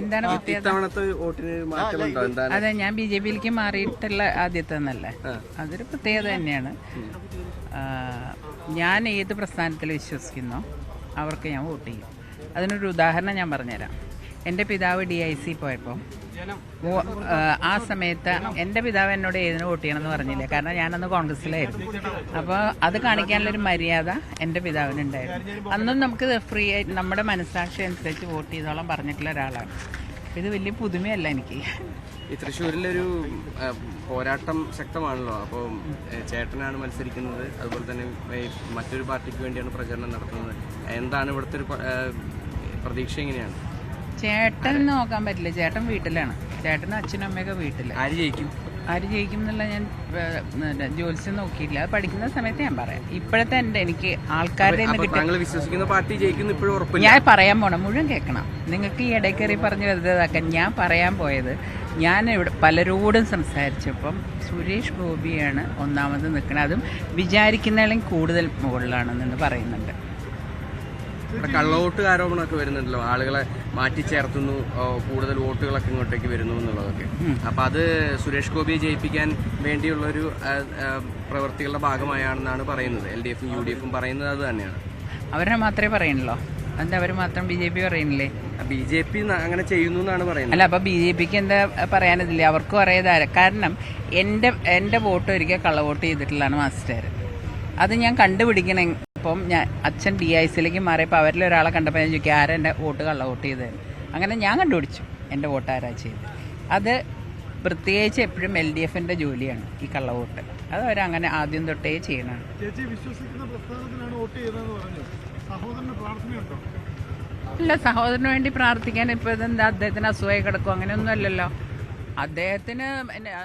എന്താണ് അതെ, ഞാൻ BJP-യിലേക്ക് മാറിയിട്ടുള്ള ആദ്യത്തെ എന്നല്ലേ, അതൊരു പ്രത്യേകത തന്നെയാണ്. ഞാൻ ഏത് പ്രസ്ഥാനത്തിൽ വിശ്വസിക്കുന്നോ അവർക്ക് ഞാൻ വോട്ട് ചെയ്യും. അതിനൊരു ഉദാഹരണം ഞാൻ പറഞ്ഞുതരാം. എൻ്റെ പിതാവ് DIC പോയപ്പോൾ ആ സമയത്ത് എൻ്റെ പിതാവ് എന്നോട് ഏതിന് വോട്ട് ചെയ്യണമെന്ന് പറഞ്ഞില്ല, കാരണം ഞാനന്ന് കോൺഗ്രസ്സിലായിരുന്നു. അപ്പോൾ അത് കാണിക്കാനുള്ളൊരു മര്യാദ എൻ്റെ പിതാവിനുണ്ടായിരുന്നു. അന്നും നമുക്ക് ഫ്രീ ആയിട്ട് നമ്മുടെ മനസ്സാക്ഷി അനുസരിച്ച് വോട്ട് ചെയ്തോളം പറഞ്ഞിട്ടുള്ള ഒരാളാണ്. ഇത് വലിയ പുതുമയല്ല എനിക്ക്. ഈ തൃശ്ശൂരിലൊരു പോരാട്ടം ശക്തമാണല്ലോ, അപ്പോൾ ചേട്ടനാണ് മത്സരിക്കുന്നത്, അതുപോലെ തന്നെ മറ്റൊരു പാർട്ടിക്ക് വേണ്ടിയാണ് പ്രചരണം നടത്തുന്നത്. എന്താണ് ഇവിടുത്തെ ഒരു പ്രതീക്ഷ? എങ്ങനെയാണ്? ചേട്ടൻ നോക്കാൻ പറ്റില്ല, ചേട്ടൻ വീട്ടിലാണ്. ചേട്ടനും അച്ഛനും അമ്മയൊക്കെ വീട്ടിൽ. ആര് ജയിക്കും എന്നുള്ള ഞാൻ ജോലിസ് നോക്കിയില്ല. അത് പഠിക്കുന്ന സമയത്ത് ഞാൻ പറയാം. ഇപ്പോഴത്തെ എനിക്ക് ആൾക്കാരുടെ വിശ്വസിക്കുന്ന പാർട്ടി ജയിക്കുന്നു ഇപ്പോഴും ഉറപ്പില്ല. ഞാൻ പറയാൻ പോണം, മുഴുവൻ കേൾക്കണം. നിങ്ങൾക്ക് ഈ ഇടയ്ക്കേറി പറഞ്ഞ് വെറുതെതാക്കാൻ ഞാൻ പറയാൻ പോയത്, ഞാൻ ഇവിടെ പലരോടും സംസാരിച്ചപ്പം സുരേഷ് ഗോപിയാണ് ഒന്നാമത് നിൽക്കുന്നത്. അതും വിചാരിക്കുന്നതിലും കൂടുതൽ മുകളിലാണെന്ന് പറയുന്നുണ്ട്. കള്ളവോട്ട് ആരോപണമൊക്കെ വരുന്നുണ്ടല്ലോ, ആളുകളെ മാറ്റി ചേർത്തുന്നു, കൂടുതൽ വോട്ടുകളൊക്കെ ഇങ്ങോട്ടേക്ക് വരുന്നു എന്നുള്ളതൊക്കെ. അപ്പൊ അത് സുരേഷ് ഗോപിയെ ജയിപ്പിക്കാൻ വേണ്ടിയുള്ളൊരു പ്രവൃത്തികളുടെ ഭാഗമായാണെന്നാണ് പറയുന്നത്. LDF-ഉം UDF-ഉം പറയുന്നത് അത് തന്നെയാണ്. അവരെ മാത്രമേ പറയുന്നുള്ളൂ. എന്താ അവർ മാത്രം BJP പറയുന്നില്ലേ? BJP അങ്ങനെ ചെയ്യുന്നു എന്നാണ് പറയുന്നത്. അല്ല, അപ്പൊ BJP-ക്ക് എന്താ പറയാനില്ല? അവർക്കും അറിയാതെ. കാരണം എൻ്റെ വോട്ട് ഒരിക്കൽ കള്ളവോട്ട് ചെയ്തിട്ടുള്ളതാണ് മാസ്റ്റർ. അത് ഞാൻ കണ്ടുപിടിക്കണം. ഇപ്പം ഞാൻ അച്ഛൻ DIC-യിലേക്ക് മാറിയപ്പോൾ അവരിലൊരാളെ കണ്ടപ്പോൾ ഞാൻ ചോദിക്കുക, ആരാ എൻ്റെ വോട്ട് കള്ളവോട്ട് ചെയ്തത്? അങ്ങനെ ഞാൻ കണ്ടുപിടിച്ചു എൻ്റെ വോട്ട് ആരാ ചെയ്ത്. അത് പ്രത്യേകിച്ച് എപ്പോഴും LDF-ന്റെ ജോലിയാണ് ഈ കള്ളവോട്ട്. അത് അവരങ്ങനെ ആദ്യം തൊട്ടേ ചെയ്യണമാണ്. ഇല്ല, സഹോദരന് വേണ്ടി പ്രാർത്ഥിക്കാൻ ഇപ്പോൾ ഇതെന്താ അദ്ദേഹത്തിന് അസുഖമായി കിടക്കും? അങ്ങനെയൊന്നും അല്ലല്ലോ. അദ്ദേഹത്തിന്